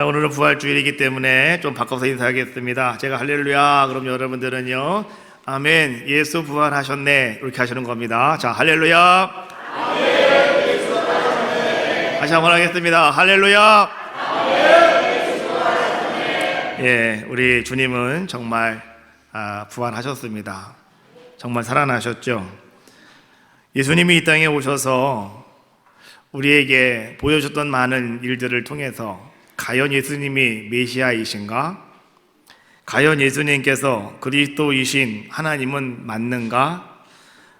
오늘은 부활주일이기 때문에 좀 바꿔서 인사하겠습니다. 제가 할렐루야 그럼 여러분들은요 아멘 예수 부활하셨네 이렇게 하시는 겁니다. 자, 할렐루야. 아멘 예수 부활하셨네. 다시 한번 하겠습니다. 할렐루야. 아멘 예수 부활하셨네. 예, 우리 주님은 정말 부활하셨습니다. 정말 살아나셨죠. 예수님이 이 땅에 오셔서 우리에게 보여줬던 많은 일들을 통해서 과연 예수님이 메시아이신가? 과연 예수님께서 그리스도이신 하나님은 맞는가?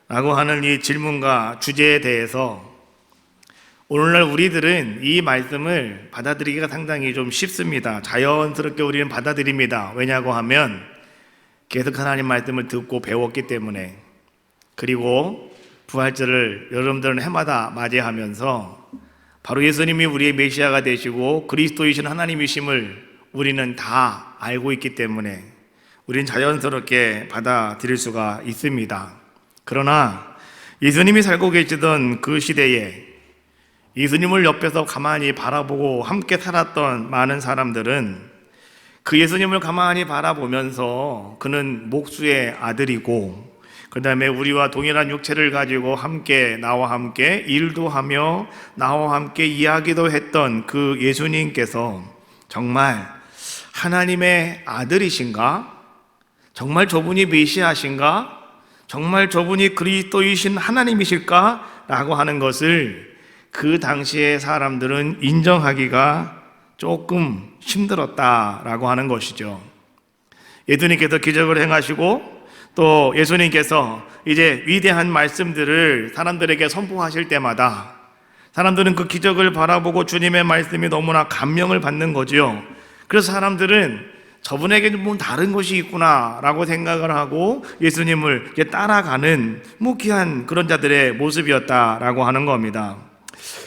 라고 하는 이 질문과 주제에 대해서 오늘날 우리들은 이 말씀을 받아들이기가 상당히 좀 쉽습니다. 자연스럽게 우리는 받아들입니다. 왜냐고 하면 계속 하나님 말씀을 듣고 배웠기 때문에, 그리고 부활절을 여러분들은 해마다 맞이하면서 바로 예수님이 우리의 메시아가 되시고 그리스도이신 하나님이심을 우리는 다 알고 있기 때문에 우리는 자연스럽게 받아들일 수가 있습니다. 그러나 예수님이 살고 계시던 그 시대에 예수님을 옆에서 가만히 바라보고 함께 살았던 많은 사람들은 그 예수님을 가만히 바라보면서 그는 목수의 아들이고, 그 다음에 우리와 동일한 육체를 가지고 함께 나와 함께 일도 하며 나와 함께 이야기도 했던 그 예수님께서 정말 하나님의 아들이신가? 정말 저분이 메시아신가? 정말 저분이 그리스도이신 하나님이실까? 라고 하는 것을 그 당시의 사람들은 인정하기가 조금 힘들었다라고 하는 것이죠. 예수님께서 기적을 행하시고 또 예수님께서 이제 위대한 말씀들을 사람들에게 선포하실 때마다 사람들은 그 기적을 바라보고 주님의 말씀이 너무나 감명을 받는 거죠. 그래서 사람들은 저분에게는 뭐 다른 것이 있구나 라고 생각을 하고 예수님을 따라가는 무기한 그런 자들의 모습이었다라고 하는 겁니다.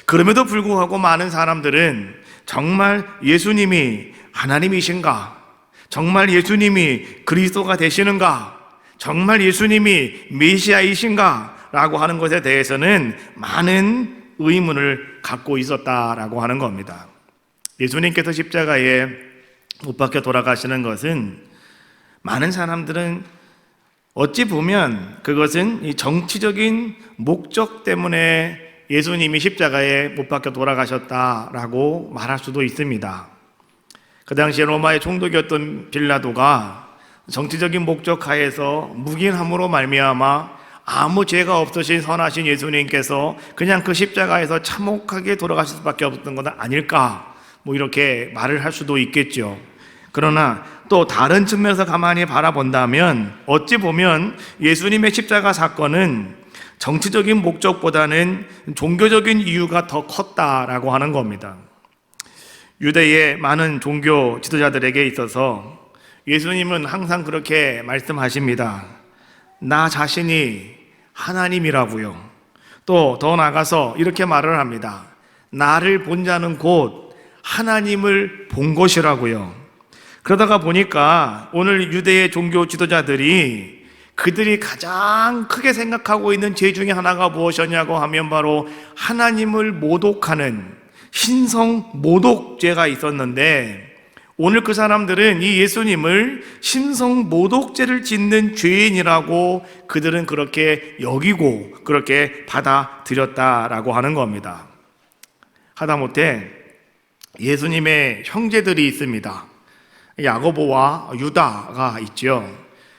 그럼에도 불구하고 많은 사람들은 정말 예수님이 하나님이신가? 정말 예수님이 그리스도가 되시는가? 정말 예수님이 메시아이신가? 라고 하는 것에 대해서는 많은 의문을 갖고 있었다라고 하는 겁니다. 예수님께서 십자가에 못 박혀 돌아가시는 것은 많은 사람들은 어찌 보면 그것은 이 정치적인 목적 때문에 예수님이 십자가에 못 박혀 돌아가셨다라고 말할 수도 있습니다. 그 당시에 로마의 총독이었던 빌라도가 정치적인 목적 하에서 묵인함으로 말미암아 아무 죄가 없으신 선하신 예수님께서 그냥 그 십자가에서 참혹하게 돌아가실 수밖에 없었던 건 아닐까, 뭐 이렇게 말을 할 수도 있겠죠. 그러나 또 다른 측면에서 가만히 바라본다면 어찌 보면 예수님의 십자가 사건은 정치적인 목적보다는 종교적인 이유가 더 컸다라고 하는 겁니다. 유대의 많은 종교 지도자들에게 있어서 예수님은 항상 그렇게 말씀하십니다. 나 자신이 하나님이라고요. 또 더 나아가서 이렇게 말을 합니다. 나를 본 자는 곧 하나님을 본 것이라고요. 그러다가 보니까 오늘 유대의 종교 지도자들이 그들이 가장 크게 생각하고 있는 죄 중에 하나가 무엇이냐고 하면 바로 하나님을 모독하는 신성 모독죄가 있었는데, 오늘 그 사람들은 이 예수님을 신성 모독죄를 짓는 죄인이라고 그들은 그렇게 여기고 그렇게 받아들였다라고 하는 겁니다. 하다못해 예수님의 형제들이 있습니다. 야고보와 유다가 있죠.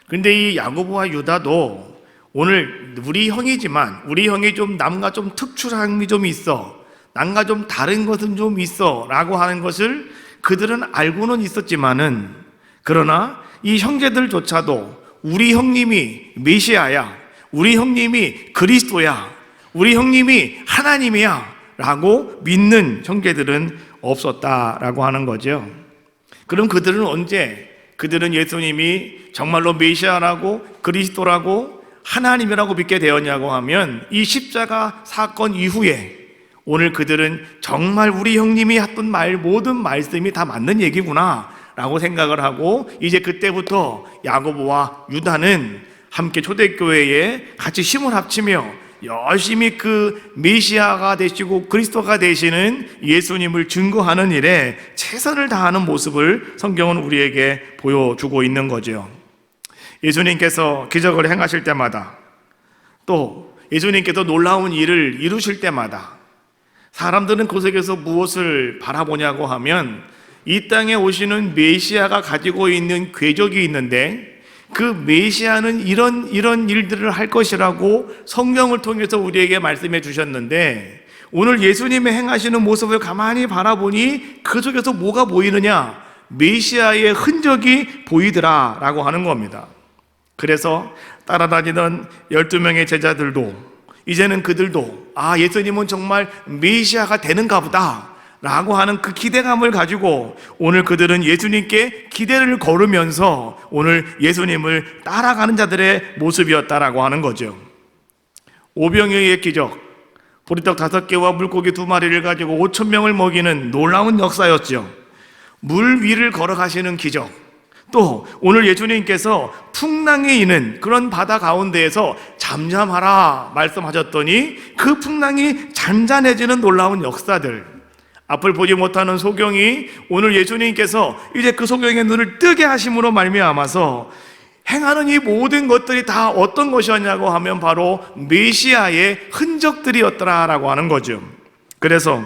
근데 이 야고보와 유다도 오늘 우리 형이지만 우리 형이 좀 남과 좀 특출한 게 좀 있어, 남과 좀 다른 것은 좀 있어 라고 하는 것을 그들은 알고는 있었지만은, 그러나 이 형제들조차도 우리 형님이 메시아야, 우리 형님이 그리스도야, 우리 형님이 하나님이야 라고 믿는 형제들은 없었다라고 하는 거죠. 그럼 그들은 언제 그들은 예수님이 정말로 메시아라고 그리스도라고 하나님이라고 믿게 되었냐고 하면 이 십자가 사건 이후에 오늘 그들은 정말 우리 형님이 했던 모든 말씀이 다 맞는 얘기구나 라고 생각을 하고, 이제 그때부터 야고보와 유다는 함께 초대교회에 같이 힘을 합치며 열심히 그 메시아가 되시고 그리스도가 되시는 예수님을 증거하는 일에 최선을 다하는 모습을 성경은 우리에게 보여주고 있는 거죠. 예수님께서 기적을 행하실 때마다, 또 예수님께서 놀라운 일을 이루실 때마다 사람들은 그 속에서 무엇을 바라보냐고 하면 이 땅에 오시는 메시아가 가지고 있는 궤적이 있는데 그 메시아는 이런 일들을 할 것이라고 성경을 통해서 우리에게 말씀해 주셨는데, 오늘 예수님의 행하시는 모습을 가만히 바라보니 그 속에서 뭐가 보이느냐? 메시아의 흔적이 보이더라 라고 하는 겁니다. 그래서 따라다니던 12명의 제자들도 이제는 그들도 예수님은 정말 메시아가 되는가 보다 라고 하는 그 기대감을 가지고 오늘 그들은 예수님께 기대를 걸으면서 오늘 예수님을 따라가는 자들의 모습이었다라고 하는 거죠. 오병이어의 기적, 보리떡 5개와 물고기 2마리를 가지고 5,000명을 먹이는 놀라운 역사였죠. 물 위를 걸어가시는 기적, 또 오늘 예수님께서 풍랑이 있는 그런 바다 가운데에서 잠잠하라 말씀하셨더니 그 풍랑이 잔잔해지는 놀라운 역사들, 앞을 보지 못하는 소경이 오늘 예수님께서 이제 그 소경의 눈을 뜨게 하심으로 말미암아서 행하는 이 모든 것들이 다 어떤 것이었냐고 하면 바로 메시아의 흔적들이었더라라고 하는 거죠. 그래서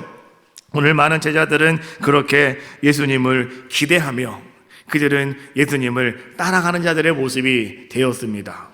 오늘 많은 제자들은 그렇게 예수님을 기대하며 그들은 예수님을 따라가는 자들의 모습이 되었습니다.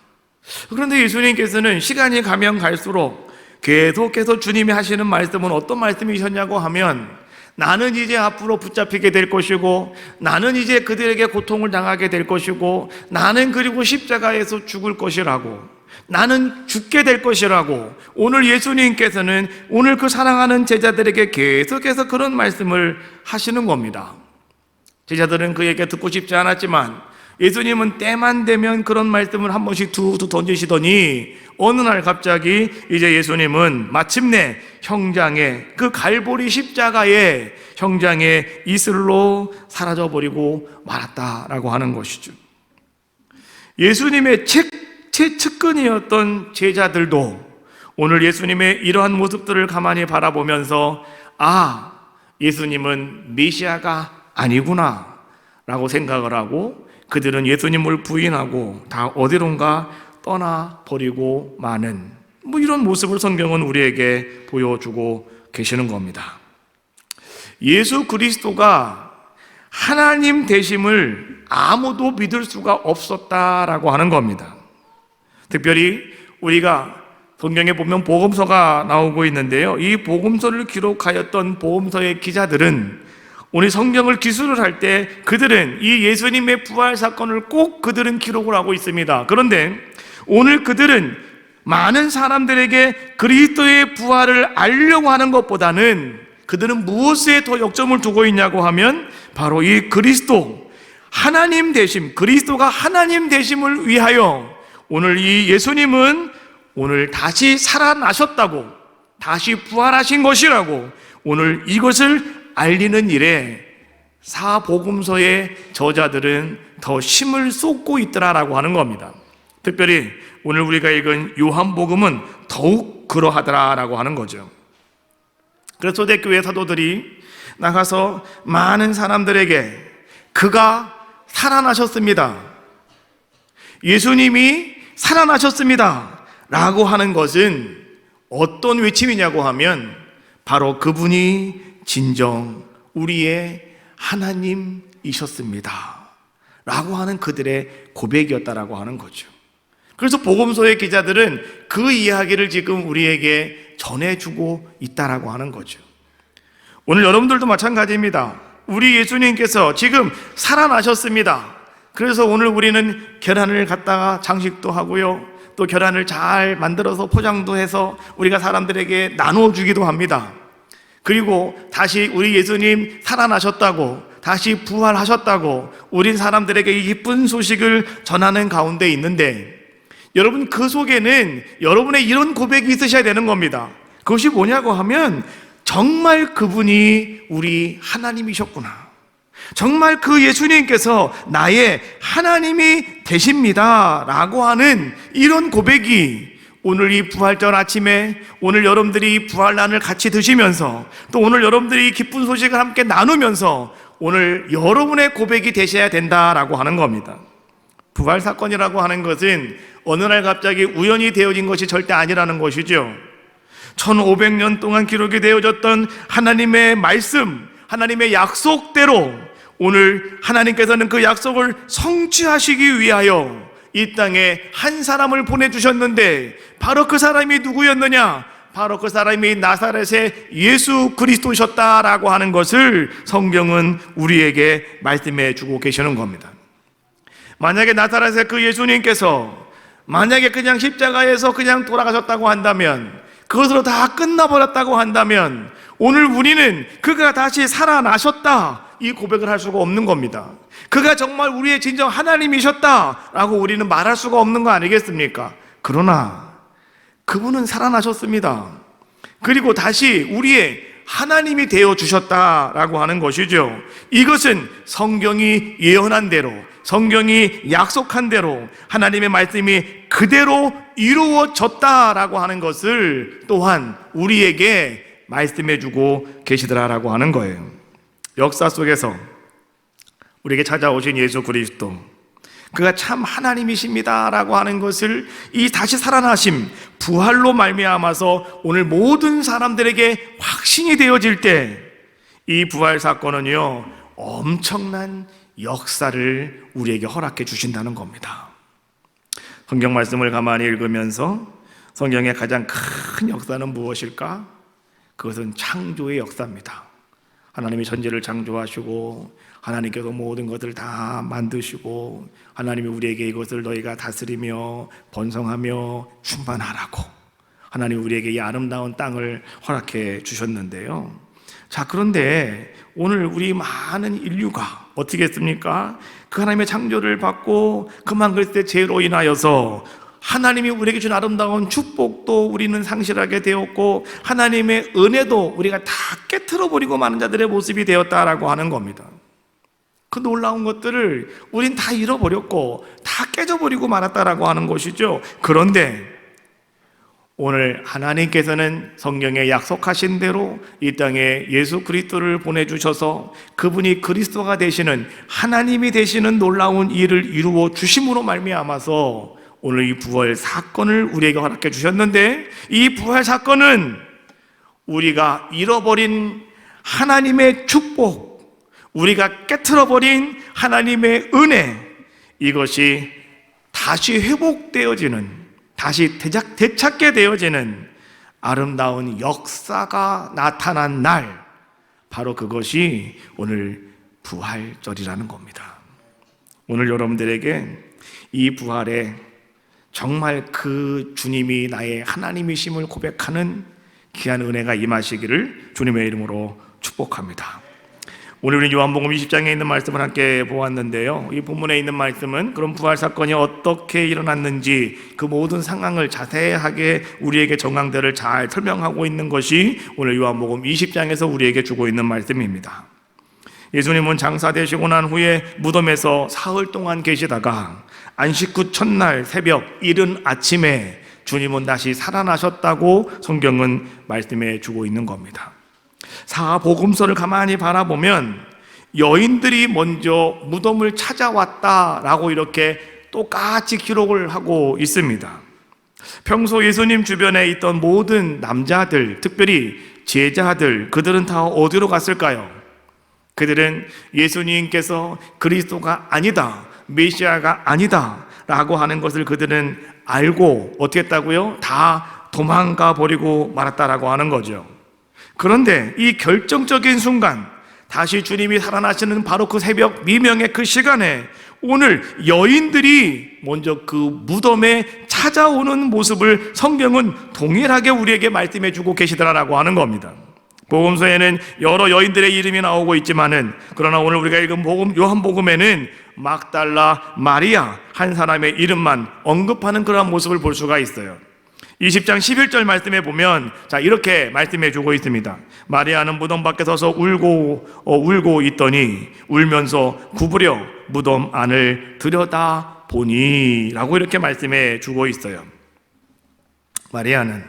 그런데 예수님께서는 시간이 가면 갈수록 계속해서 주님이 하시는 말씀은 어떤 말씀이셨냐고 하면, 나는 이제 앞으로 붙잡히게 될 것이고, 나는 이제 그들에게 고통을 당하게 될 것이고, 나는 그리고 십자가에서 죽을 것이라고, 나는 죽게 될 것이라고 오늘 예수님께서는 오늘 그 사랑하는 제자들에게 계속해서 그런 말씀을 하시는 겁니다. 제자들은 그에게 듣고 싶지 않았지만 예수님은 때만 되면 그런 말씀을 한 번씩 두두 던지시더니 어느 날 갑자기 이제 예수님은 마침내 형장의 그 갈보리 십자가의 형장의 이슬로 사라져버리고 말았다라고 하는 것이죠. 예수님의 최측근이었던 제자들도 오늘 예수님의 이러한 모습들을 가만히 바라보면서 예수님은 메시아가 아니구나 라고 생각을 하고 그들은 예수님을 부인하고 다 어디론가 떠나버리고 마는 이런 모습을 성경은 우리에게 보여주고 계시는 겁니다. 예수 그리스도가 하나님 되심을 아무도 믿을 수가 없었다라고 하는 겁니다. 특별히 우리가 성경에 보면 복음서가 나오고 있는데요, 이 복음서를 기록하였던 복음서의 기자들은 오늘 성경을 기술을 할 때 그들은 이 예수님의 부활 사건을 꼭 그들은 기록을 하고 있습니다. 그런데 오늘 그들은 많은 사람들에게 그리스도의 부활을 알려고 하는 것보다는 그들은 무엇에 더 역점을 두고 있냐고 하면 바로 이 그리스도, 하나님 되심, 그리스도가 하나님 되심을 위하여 오늘 이 예수님은 오늘 다시 살아나셨다고, 다시 부활하신 것이라고 오늘 이것을 알리는 일에 사복음서의 저자들은 더 힘을 쏟고 있더라라고 하는 겁니다. 특별히 오늘 우리가 읽은 요한복음은 더욱 그러하더라라고 하는 거죠. 그래서 초대교회 사도들이 나가서 많은 사람들에게 그가 살아나셨습니다, 예수님이 살아나셨습니다 라고 하는 것은 어떤 외침이냐고 하면 바로 그분이 진정 우리의 하나님이셨습니다 라고 하는 그들의 고백이었다라고 하는 거죠. 그래서 복음서의 기자들은 그 이야기를 지금 우리에게 전해주고 있다라고 하는 거죠. 오늘 여러분들도 마찬가지입니다. 우리 예수님께서 지금 살아나셨습니다. 그래서 오늘 우리는 계란을 갖다가 장식도 하고요, 또 계란을 잘 만들어서 포장도 해서 우리가 사람들에게 나눠주기도 합니다. 그리고 다시 우리 예수님 살아나셨다고, 다시 부활하셨다고 우리 사람들에게 이 기쁜 소식을 전하는 가운데 있는데, 여러분 그 속에는 여러분의 이런 고백이 있으셔야 되는 겁니다. 그것이 뭐냐고 하면 정말 그분이 우리 하나님이셨구나, 정말 그 예수님께서 나의 하나님이 되십니다 라고 하는 이런 고백이 오늘 이 부활절 아침에 오늘 여러분들이 부활난을 같이 드시면서 또 오늘 여러분들이 기쁜 소식을 함께 나누면서 오늘 여러분의 고백이 되셔야 된다라고 하는 겁니다. 부활 사건이라고 하는 것은 어느 날 갑자기 우연히 되어진 것이 절대 아니라는 것이죠. 1500년 동안 기록이 되어졌던 하나님의 말씀, 하나님의 약속대로 오늘 하나님께서는 그 약속을 성취하시기 위하여 이 땅에 한 사람을 보내주셨는데 바로 그 사람이 누구였느냐? 바로 그 사람이 나사렛의 예수 그리스도셨다라고 하는 것을 성경은 우리에게 말씀해 주고 계시는 겁니다. 만약에 나사렛의 그 예수님께서 만약에 그냥 십자가에서 그냥 돌아가셨다고 한다면, 그것으로 다 끝나버렸다고 한다면 오늘 우리는 그가 다시 살아나셨다 이 고백을 할 수가 없는 겁니다. 그가 정말 우리의 진정 하나님이셨다라고 우리는 말할 수가 없는 거 아니겠습니까? 그러나 그분은 살아나셨습니다. 그리고 다시 우리의 하나님이 되어주셨다라고 하는 것이죠. 이것은 성경이 예언한 대로, 성경이 약속한 대로 하나님의 말씀이 그대로 이루어졌다라고 하는 것을 또한 우리에게 말씀해 주고 계시더라라고 하는 거예요. 역사 속에서 우리에게 찾아오신 예수 그리스도, 그가 참 하나님이십니다라고 하는 것을 이 다시 살아나심, 부활로 말미암아서 오늘 모든 사람들에게 확신이 되어질 때 이 부활 사건은요 엄청난 역사를 우리에게 허락해 주신다는 겁니다. 성경 말씀을 가만히 읽으면서 성경의 가장 큰 역사는 무엇일까? 그것은 창조의 역사입니다. 하나님이 천지를 창조하시고 하나님께서 모든 것을 다 만드시고 하나님이 우리에게 이것을 너희가 다스리며 번성하며 충만하라고 하나님이 우리에게 이 아름다운 땅을 허락해 주셨는데요. 자, 그런데 오늘 우리 많은 인류가 어떻게 했습니까? 그 하나님의 창조를 받고 그만 그랬을 때 죄로 인하여서 하나님이 우리에게 준 아름다운 축복도 우리는 상실하게 되었고 하나님의 은혜도 우리가 다 깨트려버리고 마는 자들의 모습이 되었다라고 하는 겁니다. 그 놀라운 것들을 우린 다 잃어버렸고 다 깨져버리고 말았다라고 하는 것이죠. 그런데 오늘 하나님께서는 성경에 약속하신 대로 이 땅에 예수 그리스도를 보내주셔서 그분이 그리스도가 되시는 하나님이 되시는 놀라운 일을 이루어 주심으로 말미암아서 오늘 이 부활 사건을 우리에게 허락해 주셨는데, 이 부활 사건은 우리가 잃어버린 하나님의 축복, 우리가 깨트려버린 하나님의 은혜, 이것이 다시 회복되어지는, 다시 되찾게 되어지는 아름다운 역사가 나타난 날, 바로 그것이 오늘 부활절이라는 겁니다. 오늘 여러분들에게 이 부활에 정말 그 주님이 나의 하나님이심을 고백하는 귀한 은혜가 임하시기를 주님의 이름으로 축복합니다. 오늘 우리 요한복음 20장에 있는 말씀을 함께 보았는데요, 이 본문에 있는 말씀은 그런 부활 사건이 어떻게 일어났는지 그 모든 상황을 자세하게 우리에게 정황들을 잘 설명하고 있는 것이 오늘 요한복음 20장에서 우리에게 주고 있는 말씀입니다. 예수님은 장사되시고 난 후에 무덤에서 사흘 동안 계시다가 안식 후 첫날 새벽 이른 아침에 주님은 다시 살아나셨다고 성경은 말씀해 주고 있는 겁니다. 사복음서를 가만히 바라보면 여인들이 먼저 무덤을 찾아왔다라고 이렇게 똑같이 기록을 하고 있습니다. 평소 예수님 주변에 있던 모든 남자들, 특별히 제자들, 그들은 다 어디로 갔을까요? 그들은 예수님께서 그리스도가 아니다, 메시아가 아니다 라고 하는 것을 그들은 알고 어떻게 했다고요? 다 도망가 버리고 말았다라고 하는 거죠. 그런데 이 결정적인 순간, 다시 주님이 살아나시는 바로 그 새벽 미명의 그 시간에 오늘 여인들이 먼저 그 무덤에 찾아오는 모습을 성경은 동일하게 우리에게 말씀해 주고 계시더라라고 하는 겁니다. 복음서에는 여러 여인들의 이름이 나오고 있지만은, 그러나 오늘 우리가 읽은 요한복음에는 막달라 마리아 한 사람의 이름만 언급하는 그런 모습을 볼 수가 있어요. 20장 11절 말씀에 보면 이렇게 말씀해 주고 있습니다. 마리아는 무덤 밖에 서서 울고 있더니 울면서 구부려 무덤 안을 들여다보니 라고 이렇게 말씀해 주고 있어요. 마리아는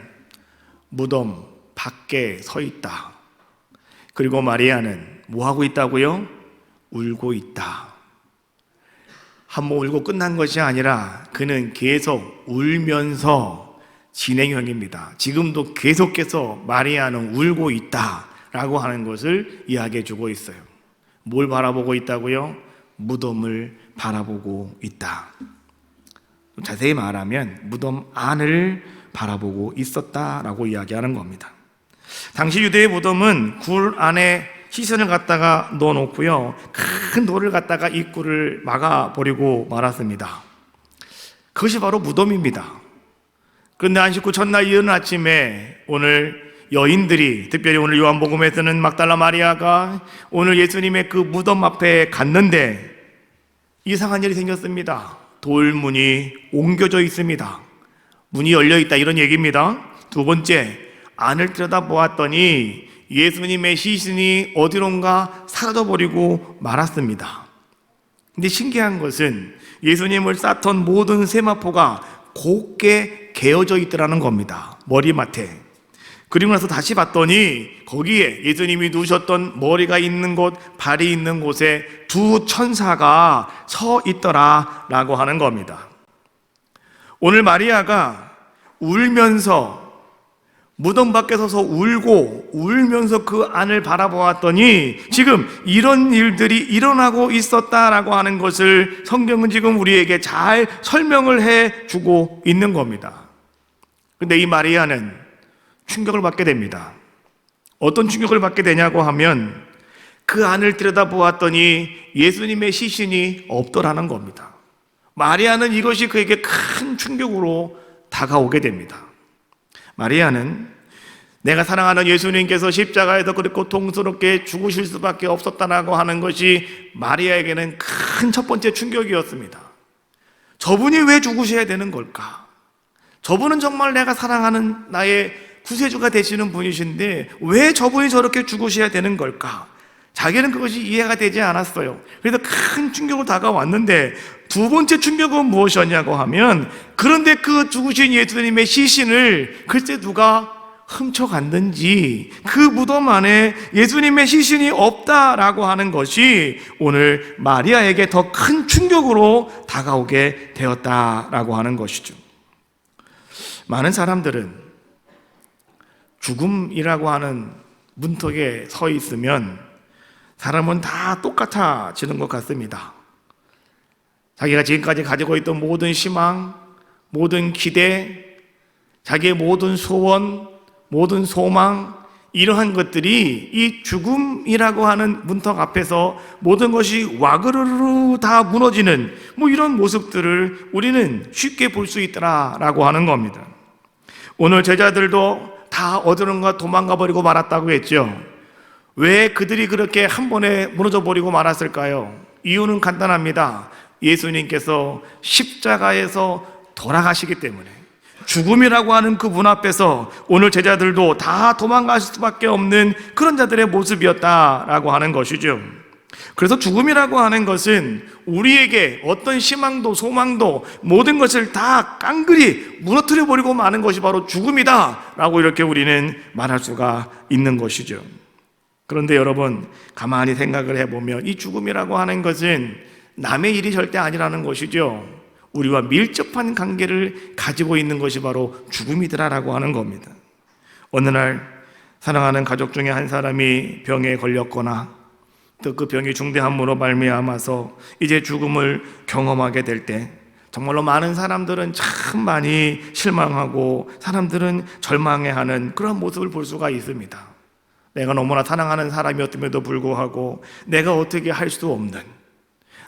무덤 밖에 서 있다. 그리고 마리아는 뭐 하고 있다고요? 울고 있다. 한번 울고 끝난 것이 아니라 그는 계속 울면서 진행형입니다. 지금도 계속해서 마리아는 울고 있다라고 하는 것을 이야기해 주고 있어요. 뭘 바라보고 있다고요? 무덤을 바라보고 있다. 자세히 말하면 무덤 안을 바라보고 있었다라고 이야기하는 겁니다. 당시 유대의 무덤은 굴 안에 시선을 갖다가 넣어놓고요, 큰 돌을 갖다가 입구를 막아버리고 말았습니다. 그것이 바로 무덤입니다. 그런데 안식 후 첫날 이른 아침에 오늘 여인들이, 특별히 오늘 요한복음에서는 막달라 마리아가 오늘 예수님의 그 무덤 앞에 갔는데 이상한 일이 생겼습니다. 돌문이 옮겨져 있습니다. 문이 열려 있다, 이런 얘기입니다. 두 번째, 안을 들여다보았더니 예수님의 시신이 어디론가 사라져버리고 말았습니다. 근데 신기한 것은 예수님을 쌓던 모든 세마포가 곱게 개어져 있더라는 겁니다. 머리맡에. 그리고 나서 다시 봤더니 거기에 예수님이 누우셨던 머리가 있는 곳, 발이 있는 곳에 두 천사가 서 있더라라고 하는 겁니다. 오늘 마리아가 울면서 무덤 밖에 서서 울면서 그 안을 바라보았더니 지금 이런 일들이 일어나고 있었다라고 하는 것을 성경은 지금 우리에게 잘 설명을 해주고 있는 겁니다. 근데 이 마리아는 충격을 받게 됩니다. 어떤 충격을 받게 되냐고 하면 그 안을 들여다보았더니 예수님의 시신이 없더라는 겁니다. 마리아는 이것이 그에게 큰 충격으로 다가오게 됩니다. 마리아는 내가 사랑하는 예수님께서 십자가에서 그렇게 고통스럽게 죽으실 수밖에 없었다라고 하는 것이 마리아에게는 큰 첫 번째 충격이었습니다. 저분이 왜 죽으셔야 되는 걸까? 저분은 정말 내가 사랑하는 나의 구세주가 되시는 분이신데 왜 저분이 저렇게 죽으셔야 되는 걸까? 자기는 그것이 이해가 되지 않았어요. 그래서 큰 충격으로 다가왔는데 두 번째 충격은 무엇이었냐고 하면, 그런데 그 죽으신 예수님의 시신을 글쎄 누가 훔쳐갔는지 그 무덤 안에 예수님의 시신이 없다라고 하는 것이 오늘 마리아에게 더 큰 충격으로 다가오게 되었다라고 하는 것이죠. 많은 사람들은 죽음이라고 하는 문턱에 서 있으면 사람은 다 똑같아지는 것 같습니다. 자기가 지금까지 가지고 있던 모든 희망, 모든 기대, 자기의 모든 소원, 모든 소망, 이러한 것들이 이 죽음이라고 하는 문턱 앞에서 모든 것이 와그르르 다 무너지는 이런 모습들을 우리는 쉽게 볼 수 있더라라고 하는 겁니다. 오늘 제자들도 다 어디론가 도망가 버리고 말았다고 했죠. 왜 그들이 그렇게 한 번에 무너져 버리고 말았을까요? 이유는 간단합니다. 예수님께서 십자가에서 돌아가시기 때문에, 죽음이라고 하는 그 문 앞에서 오늘 제자들도 다 도망가실 수밖에 없는 그런 자들의 모습이었다라고 하는 것이죠. 그래서 죽음이라고 하는 것은 우리에게 어떤 희망도 소망도 모든 것을 다 깡그리 무너뜨려 버리고 마는 것이 바로 죽음이다라고 이렇게 우리는 말할 수가 있는 것이죠. 그런데 여러분, 가만히 생각을 해보면 이 죽음이라고 하는 것은 남의 일이 절대 아니라는 것이죠. 우리와 밀접한 관계를 가지고 있는 것이 바로 죽음이더라라고 하는 겁니다. 어느 날 사랑하는 가족 중에 한 사람이 병에 걸렸거나 또 그 병이 중대함으로 말미암아서 이제 죽음을 경험하게 될 때 정말로 많은 사람들은 참 많이 실망하고 사람들은 절망해하는 그런 모습을 볼 수가 있습니다. 내가 너무나 사랑하는 사람이었음에도 불구하고 내가 어떻게 할 수 없는,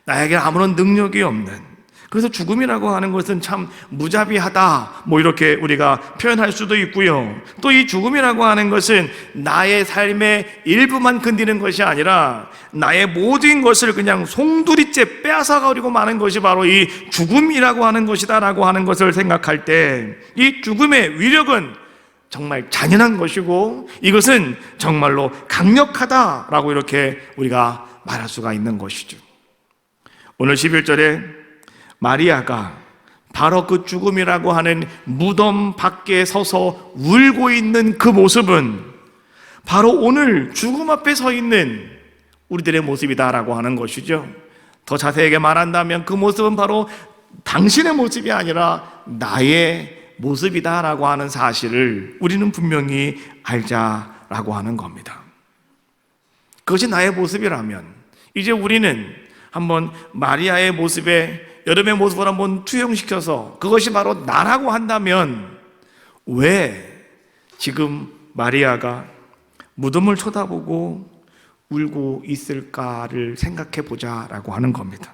나에게 아무런 능력이 없는, 그래서 죽음이라고 하는 것은 참 무자비하다 이렇게 우리가 표현할 수도 있고요. 또 이 죽음이라고 하는 것은 나의 삶의 일부만 건드리는 것이 아니라 나의 모든 것을 그냥 송두리째 빼앗아가려고 마는 것이 바로 이 죽음이라고 하는 것이다라고 하는 것을 생각할 때 이 죽음의 위력은 정말 잔인한 것이고 이것은 정말로 강력하다라고 이렇게 우리가 말할 수가 있는 것이죠. 오늘 11절에 마리아가 바로 그 죽음이라고 하는 무덤 밖에 서서 울고 있는 그 모습은 바로 오늘 죽음 앞에 서 있는 우리들의 모습이다라고 하는 것이죠. 더 자세하게 말한다면 그 모습은 바로 당신의 모습이 아니라 나의 모습이다라고 하는 사실을 우리는 분명히 알자라고 하는 겁니다. 그것이 나의 모습이라면 이제 우리는 한번 마리아의 모습에 여러분의 모습을 한번 투영시켜서 그것이 바로 나라고 한다면 왜 지금 마리아가 무덤을 쳐다보고 울고 있을까를 생각해 보자라고 하는 겁니다.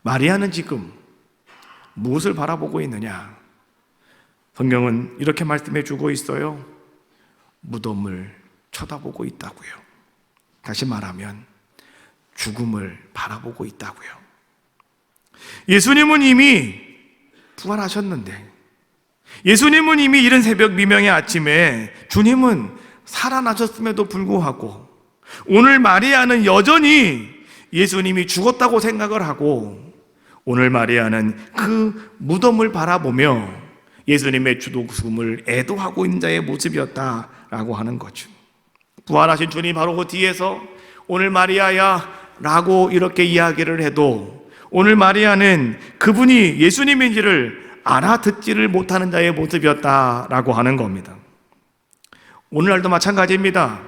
마리아는 지금 무엇을 바라보고 있느냐? 성경은 이렇게 말씀해 주고 있어요. 무덤을 쳐다보고 있다고요. 다시 말하면 죽음을 바라보고 있다고요. 예수님은 이미 부활하셨는데, 예수님은 이미 이른 새벽 미명의 아침에 주님은 살아나셨음에도 불구하고 오늘 마리아는 여전히 예수님이 죽었다고 생각을 하고 오늘 마리아는 그 무덤을 바라보며 예수님의 죽음을 애도하고 있는 자의 모습이었다라고 하는 거죠. 부활하신 주님 바로 그 뒤에서 오늘 마리아야 라고 이렇게 이야기를 해도 오늘 마리아는 그분이 예수님인지를 알아듣지를 못하는 자의 모습이었다라고 하는 겁니다. 오늘날도 마찬가지입니다.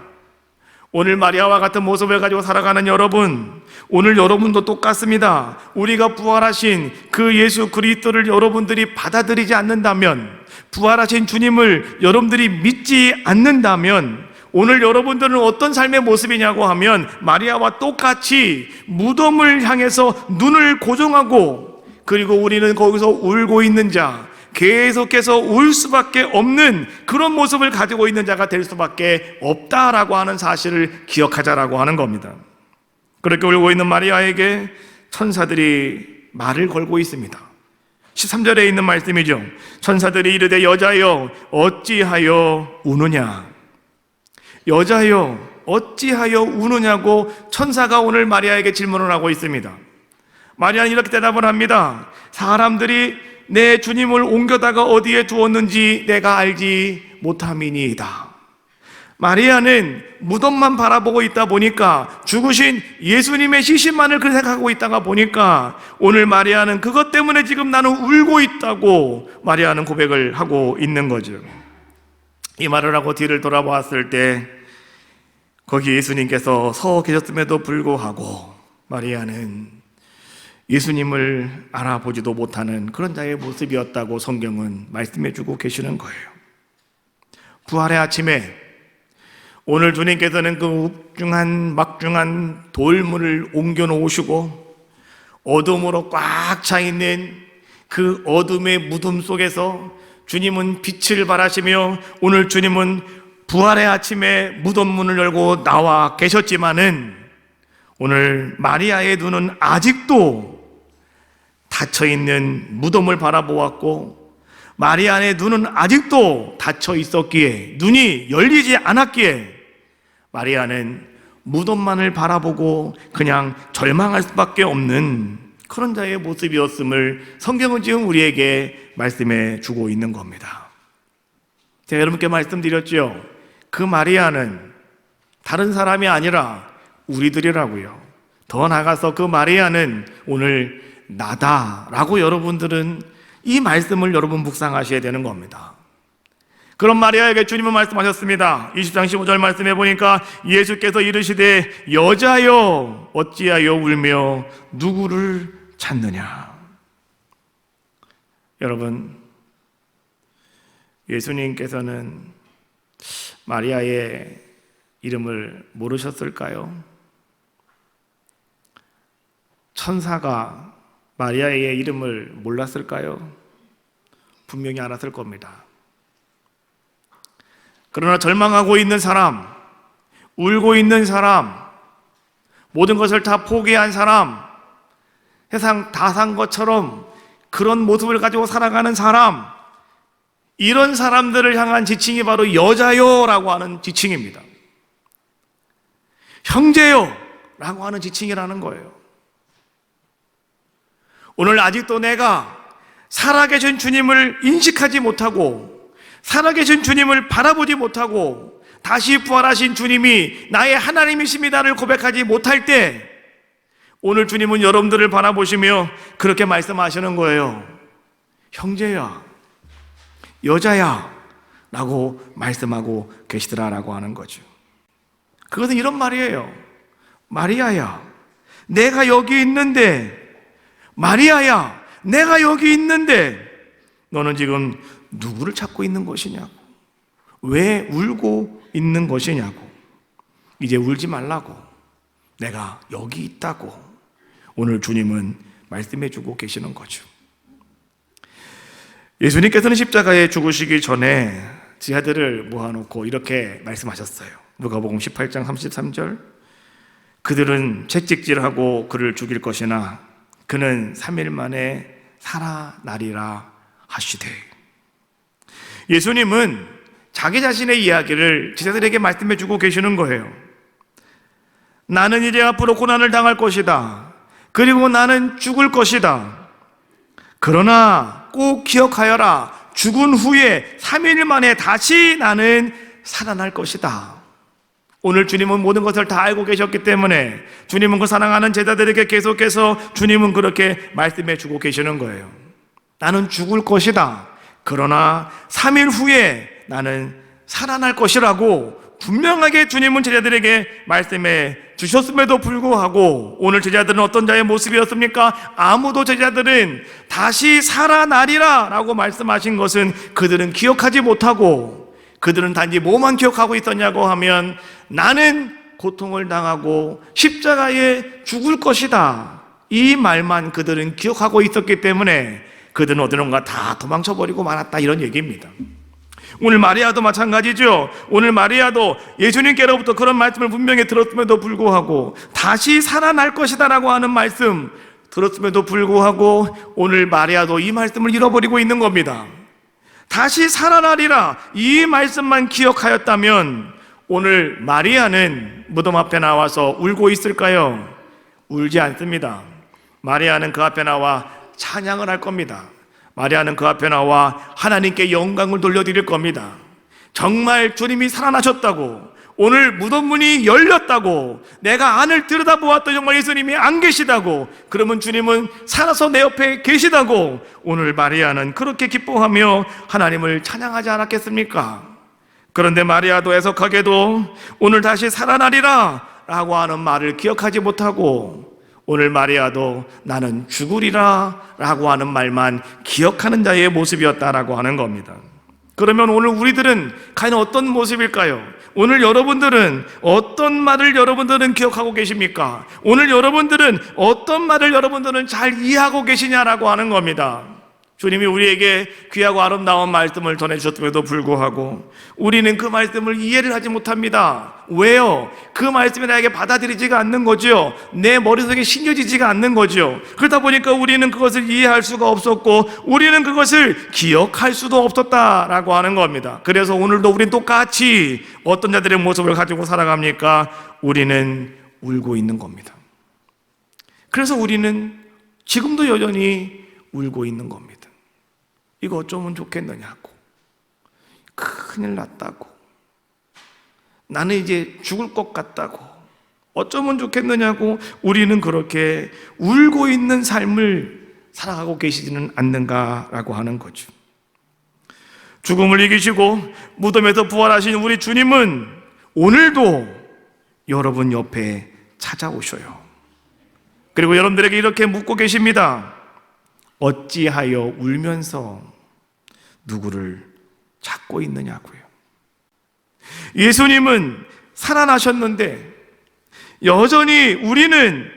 오늘 마리아와 같은 모습을 가지고 살아가는 여러분, 오늘 여러분도 똑같습니다. 우리가 부활하신 그 예수 그리스도를 여러분들이 받아들이지 않는다면, 부활하신 주님을 여러분들이 믿지 않는다면 오늘 여러분들은 어떤 삶의 모습이냐고 하면 마리아와 똑같이 무덤을 향해서 눈을 고정하고, 그리고 우리는 거기서 울고 있는 자, 계속해서 울 수밖에 없는 그런 모습을 가지고 있는 자가 될 수밖에 없다라고 하는 사실을 기억하자라고 하는 겁니다. 그렇게 울고 있는 마리아에게 천사들이 말을 걸고 있습니다. 13절에 있는 말씀이죠. 천사들이 이르되 여자여 어찌하여 우느냐. 여자여 어찌하여 우느냐고 천사가 오늘 마리아에게 질문을 하고 있습니다. 마리아는 이렇게 대답을 합니다. 사람들이 내 주님을 옮겨다가 어디에 두었는지 내가 알지 못함이니이다. 마리아는 무덤만 바라보고 있다 보니까, 죽으신 예수님의 시신만을 그렇게 생각하고 있다가 보니까 오늘 마리아는 그것 때문에 지금 나는 울고 있다고 마리아는 고백을 하고 있는 거죠. 이 말을 하고 뒤를 돌아보았을 때 거기 예수님께서 서 계셨음에도 불구하고 마리아는 예수님을 알아보지도 못하는 그런 자의 모습이었다고 성경은 말씀해 주고 계시는 거예요. 부활의 아침에 오늘 주님께서는 그 막중한 돌문을 옮겨 놓으시고 어둠으로 꽉 차 있는 그 어둠의 무덤 속에서 주님은 빛을 발하시며 오늘 주님은 부활의 아침에 무덤 문을 열고 나와 계셨지만은 오늘 마리아의 눈은 아직도 닫혀있는 무덤을 바라보았고 마리아의 눈은 아직도 닫혀 있었기에, 눈이 열리지 않았기에 마리아는 무덤만을 바라보고 그냥 절망할 수밖에 없는 그런 자의 모습이었음을 성경은 지금 우리에게 말씀해 주고 있는 겁니다. 제가 여러분께 말씀드렸죠. 그 마리아는 다른 사람이 아니라 우리들이라고요. 더 나아가서 그 마리아는 오늘 나다라고 여러분들은 이 말씀을 여러분 묵상하셔야 되는 겁니다. 그런 마리아에게 주님은 말씀하셨습니다. 20장 15절 말씀해 보니까 예수께서 이르시되 여자여 어찌하여 울며 누구를 찾느냐. 여러분, 예수님께서는 마리아의 이름을 모르셨을까요? 천사가 마리아의 이름을 몰랐을까요? 분명히 알았을 겁니다. 그러나 절망하고 있는 사람, 울고 있는 사람, 모든 것을 다 포기한 사람, 세상 다 산 것처럼 그런 모습을 가지고 살아가는 사람, 이런 사람들을 향한 지칭이 바로 여자요라고 하는 지칭입니다. 형제요 라고 하는 지칭이라는 거예요. 오늘 아직도 내가 살아계신 주님을 인식하지 못하고 살아계신 주님을 바라보지 못하고 다시 부활하신 주님이 나의 하나님이십니다를 고백하지 못할 때 오늘 주님은 여러분들을 바라보시며 그렇게 말씀하시는 거예요. 형제야, 여자야 라고 말씀하고 계시더라라고 하는 거죠. 그것은 이런 말이에요. 마리아야, 내가 여기 있는데, 마리아야, 내가 여기 있는데 너는 지금 누구를 찾고 있는 것이냐고, 왜 울고 있는 것이냐고, 이제 울지 말라고, 내가 여기 있다고 오늘 주님은 말씀해 주고 계시는 거죠. 예수님께서는 십자가에 죽으시기 전에 제 아들을 모아놓고 이렇게 말씀하셨어요. 누가복음 18장 33절, 그들은 채찍질하고 그를 죽일 것이나 그는 3일 만에 살아나리라 하시되. 예수님은 자기 자신의 이야기를 제자들에게 말씀해 주고 계시는 거예요. 나는 이제 앞으로 고난을 당할 것이다. 그리고 나는 죽을 것이다. 그러나 꼭 기억하여라. 죽은 후에 3일 만에 다시 나는 살아날 것이다. 오늘 주님은 모든 것을 다 알고 계셨기 때문에 주님은 그 사랑하는 제자들에게 계속해서 주님은 그렇게 말씀해 주고 계시는 거예요. 나는 죽을 것이다. 그러나 3일 후에 나는 살아날 것이라고 분명하게 주님은 제자들에게 말씀해 주셨음에도 불구하고 오늘 제자들은 어떤 자의 모습이었습니까? 아무도 제자들은 다시 살아나리라 라고 말씀하신 것은 그들은 기억하지 못하고, 그들은 단지 뭐만 기억하고 있었냐고 하면 나는 고통을 당하고 십자가에 죽을 것이다, 이 말만 그들은 기억하고 있었기 때문에 그들은 어디론가 다 도망쳐버리고 말았다, 이런 얘기입니다. 오늘 마리아도 마찬가지죠. 오늘 마리아도 예수님께로부터 그런 말씀을 분명히 들었음에도 불구하고 다시 살아날 것이다 라고 하는 말씀 들었음에도 불구하고 오늘 마리아도 이 말씀을 잃어버리고 있는 겁니다. 다시 살아나리라, 이 말씀만 기억하였다면 오늘 마리아는 무덤 앞에 나와서 울고 있을까요? 울지 않습니다. 마리아는 그 앞에 나와 찬양을 할 겁니다. 마리아는 그 앞에 나와 하나님께 영광을 돌려드릴 겁니다. 정말 주님이 살아나셨다고, 오늘 무덤 문이 열렸다고, 내가 안을 들여다보았더니 정말 예수님이 안 계시다고, 그러면 주님은 살아서 내 옆에 계시다고 오늘 마리아는 그렇게 기뻐하며 하나님을 찬양하지 않았겠습니까? 그런데 마리아도 애석하게도 오늘 다시 살아나리라 라고 하는 말을 기억하지 못하고 오늘 마리아도 나는 죽으리라 라고 하는 말만 기억하는 자의 모습이었다라고 하는 겁니다. 그러면 오늘 우리들은 과연 어떤 모습일까요? 오늘 여러분들은 어떤 말을 여러분들은 기억하고 계십니까? 오늘 여러분들은 어떤 말을 여러분들은 잘 이해하고 계시냐라고 하는 겁니다. 주님이 우리에게 귀하고 아름다운 말씀을 전해주셨음에도 불구하고 우리는 그 말씀을 이해를 하지 못합니다. 왜요? 그 말씀이 나에게 받아들이지가 않는 거죠. 내 머릿속에 심겨지지가 않는 거죠. 그러다 보니까 우리는 그것을 이해할 수가 없었고 우리는 그것을 기억할 수도 없었다라고 하는 겁니다. 그래서 오늘도 우리는 똑같이 어떤 자들의 모습을 가지고 살아갑니까? 우리는 울고 있는 겁니다. 그래서 우리는 지금도 여전히 울고 있는 겁니다. 이거 어쩌면 좋겠느냐고, 큰일 났다고, 나는 이제 죽을 것 같다고, 어쩌면 좋겠느냐고 우리는 그렇게 울고 있는 삶을 살아가고 계시지는 않는가라고 하는 거죠. 죽음을 이기시고 무덤에서 부활하신 우리 주님은 오늘도 여러분 옆에 찾아오셔요. 그리고 여러분들에게 이렇게 묻고 계십니다. 어찌하여 울면서 누구를 찾고 있느냐고요. 예수님은 살아나셨는데 여전히 우리는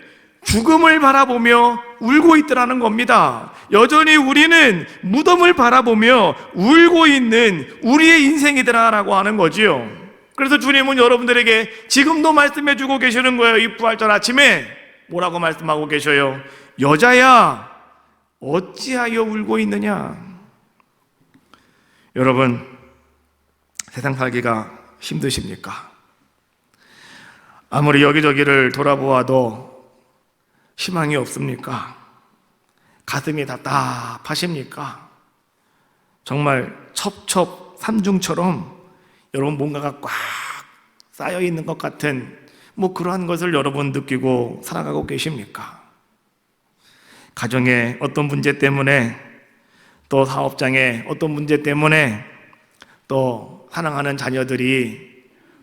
죽음을 바라보며 울고 있더라는 겁니다. 여전히 우리는 무덤을 바라보며 울고 있는 우리의 인생이더라라고 하는 거지요. 그래서 주님은 여러분들에게 지금도 말씀해 주고 계시는 거예요. 이 부활절 아침에 뭐라고 말씀하고 계셔요? 여자야, 어찌하여 울고 있느냐? 여러분, 세상 살기가 힘드십니까? 아무리 여기저기를 돌아보아도 희망이 없습니까? 가슴이 답답하십니까? 정말 첩첩 삼중처럼 여러분 뭔가가 꽉 쌓여 있는 것 같은 그러한 것을 여러분 느끼고 살아가고 계십니까? 가정의 어떤 문제 때문에, 또 사업장의 어떤 문제 때문에, 또 사랑하는 자녀들이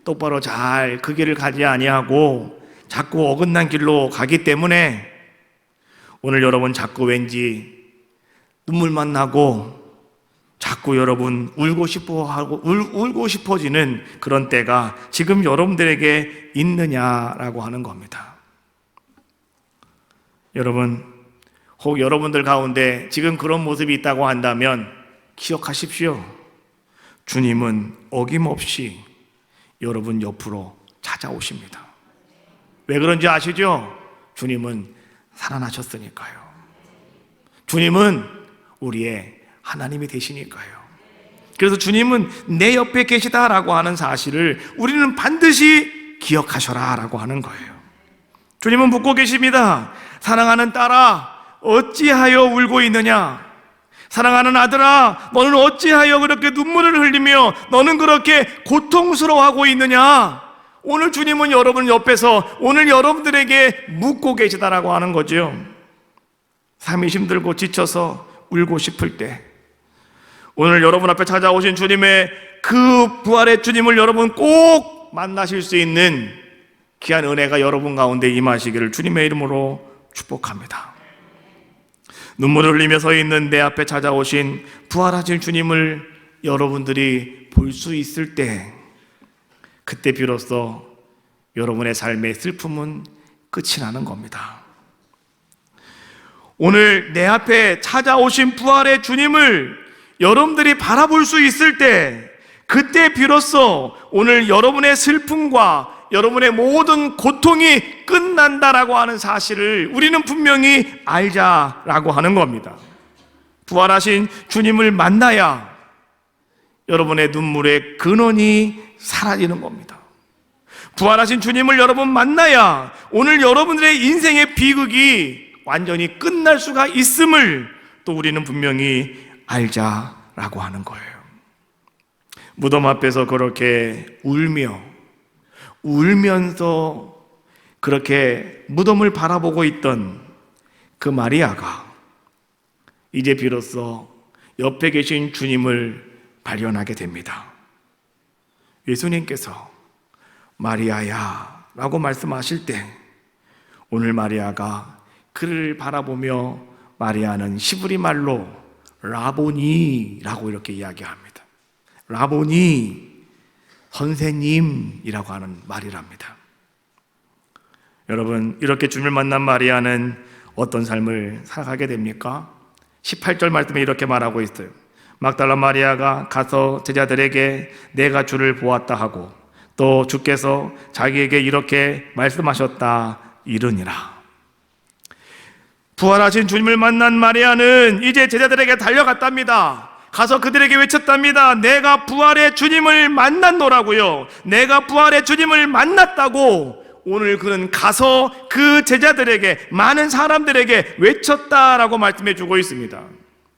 똑바로 잘 그 길을 가지 아니하고 자꾸 어긋난 길로 가기 때문에 오늘 여러분 자꾸 왠지 눈물만 나고 자꾸 여러분 울고 싶어지는 그런 때가 지금 여러분들에게 있느냐라고 하는 겁니다. 여러분, 혹 여러분들 가운데 지금 그런 모습이 있다고 한다면 기억하십시오. 주님은 어김없이 여러분 옆으로 찾아오십니다. 왜 그런지 아시죠? 주님은 살아나셨으니까요. 주님은 우리의 하나님이 되시니까요. 그래서 주님은 내 옆에 계시다라고 하는 사실을 우리는 반드시 기억하셔라 라고 하는 거예요. 주님은 묻고 계십니다. 사랑하는 딸아, 어찌하여 울고 있느냐? 사랑하는 아들아, 너는 어찌하여 그렇게 눈물을 흘리며 너는 그렇게 고통스러워하고 있느냐? 오늘 주님은 여러분 옆에서 오늘 여러분들에게 묻고 계시다라고 하는 거죠. 삶이 힘들고 지쳐서 울고 싶을 때, 오늘 여러분 앞에 찾아오신 주님의 그 부활의 주님을 여러분 꼭 만나실 수 있는 귀한 은혜가 여러분 가운데 임하시기를 주님의 이름으로 축복합니다. 눈물을 흘리며 서 있는 내 앞에 찾아오신 부활하신 주님을 여러분들이 볼 수 있을 때, 그때 비로소 여러분의 삶의 슬픔은 끝이 나는 겁니다. 오늘 내 앞에 찾아오신 부활의 주님을 여러분들이 바라볼 수 있을 때, 그때 비로소 오늘 여러분의 슬픔과 여러분의 모든 고통이 끝난다라고 하는 사실을 우리는 분명히 알자라고 하는 겁니다. 부활하신 주님을 만나야 여러분의 눈물의 근원이 사라지는 겁니다. 부활하신 주님을 여러분 만나야 오늘 여러분들의 인생의 비극이 완전히 끝날 수가 있음을 또 우리는 분명히 알자라고 하는 거예요. 무덤 앞에서 그렇게 울면서 그렇게 무덤을 바라보고 있던 그 마리아가 이제 비로소 옆에 계신 주님을 발견하게 됩니다. 예수님께서 마리아야 라고 말씀하실 때 오늘 마리아가 그를 바라보며 마리아는 시브리 말로 라보니라고 이렇게 이야기합니다. 라보니, 선생님이라고 하는 말이랍니다. 여러분, 이렇게 주님을 만난 마리아는 어떤 삶을 살아가게 됩니까? 18절 말씀에 이렇게 말하고 있어요. 막달라 마리아가 가서 제자들에게 내가 주를 보았다 하고 또 주께서 자기에게 이렇게 말씀하셨다 이르니라. 부활하신 주님을 만난 마리아는 이제 제자들에게 달려갔답니다. 가서 그들에게 외쳤답니다. 내가 부활의 주님을 만났노라고요. 내가 부활의 주님을 만났다고 오늘 그는 가서 그 제자들에게, 많은 사람들에게 외쳤다라고 말씀해 주고 있습니다.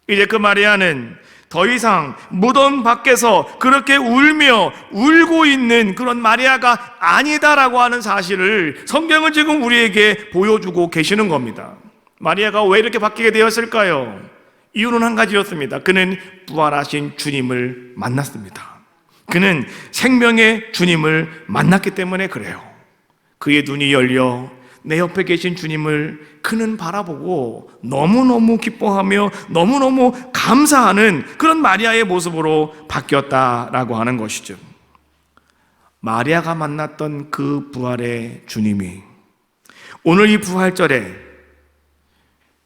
이제 그 마리아는 더 이상 무덤 밖에서 그렇게 울고 있는 그런 마리아가 아니다라고 하는 사실을 성경은 지금 우리에게 보여주고 계시는 겁니다. 마리아가 왜 이렇게 바뀌게 되었을까요? 이유는 한 가지였습니다. 그는 부활하신 주님을 만났습니다. 그는 생명의 주님을 만났기 때문에 그래요. 그의 눈이 열려 내 옆에 계신 주님을 그는 바라보고 너무너무 기뻐하며 너무너무 감사하는 그런 마리아의 모습으로 바뀌었다라고 하는 것이죠. 마리아가 만났던 그 부활의 주님이 오늘 이 부활절에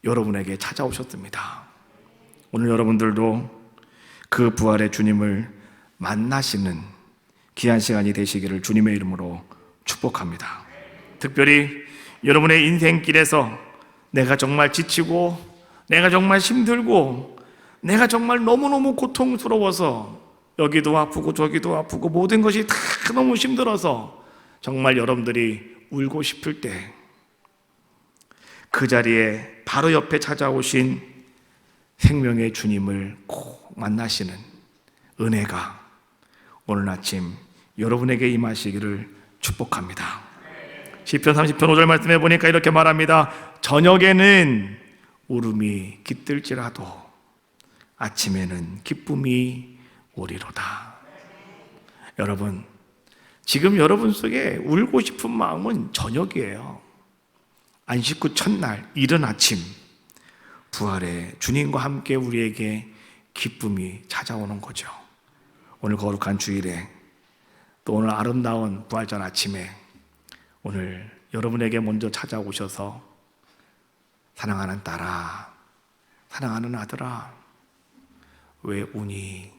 여러분에게 찾아오셨습니다. 오늘 여러분들도 그 부활의 주님을 만나시는 귀한 시간이 되시기를 주님의 이름으로 축복합니다. 특별히 여러분의 인생길에서 내가 정말 지치고 내가 정말 힘들고 내가 정말 너무너무 고통스러워서 여기도 아프고 저기도 아프고 모든 것이 다 너무 힘들어서 정말 여러분들이 울고 싶을 때, 그 자리에 바로 옆에 찾아오신 생명의 주님을 꼭 만나시는 은혜가 오늘 아침 여러분에게 임하시기를 축복합니다. 시편 30편 5절 말씀해 보니까 이렇게 말합니다. 저녁에는 울음이 깃들지라도 아침에는 기쁨이 오리로다. 여러분, 지금 여러분 속에 울고 싶은 마음은 저녁이에요. 안식 후 첫날 이른 아침 부활의 주님과 함께 우리에게 기쁨이 찾아오는 거죠. 오늘 거룩한 주일에 또 오늘 아름다운 부활절 아침에 오늘 여러분에게 먼저 찾아오셔서 사랑하는 딸아, 사랑하는 아들아, 왜 우니?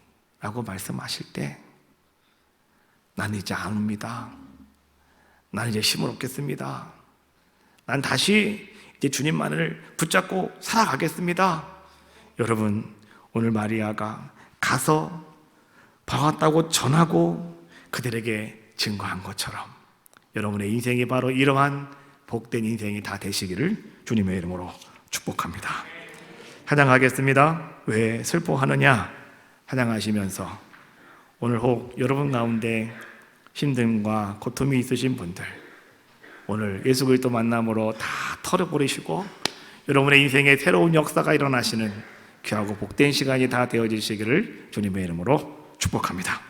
라고 말씀하실 때 난 이제 안 웁니다. 난 이제 힘을 얻겠습니다. 난 다시 이제 주님만을 붙잡고 살아가겠습니다. 여러분, 오늘 마리아가 가서 봐왔다고 전하고 그들에게 증거한 것처럼 여러분의 인생이 바로 이러한 복된 인생이 다 되시기를 주님의 이름으로 축복합니다. 찬양하겠습니다. 왜 슬퍼하느냐? 찬양하시면서 오늘 혹 여러분 가운데 힘듦과 고통이 있으신 분들 오늘 예수 그리스도 만남으로 다 털어버리시고 여러분의 인생에 새로운 역사가 일어나시는 귀하고 복된 시간이 다 되어지시기를 주님의 이름으로 축복합니다.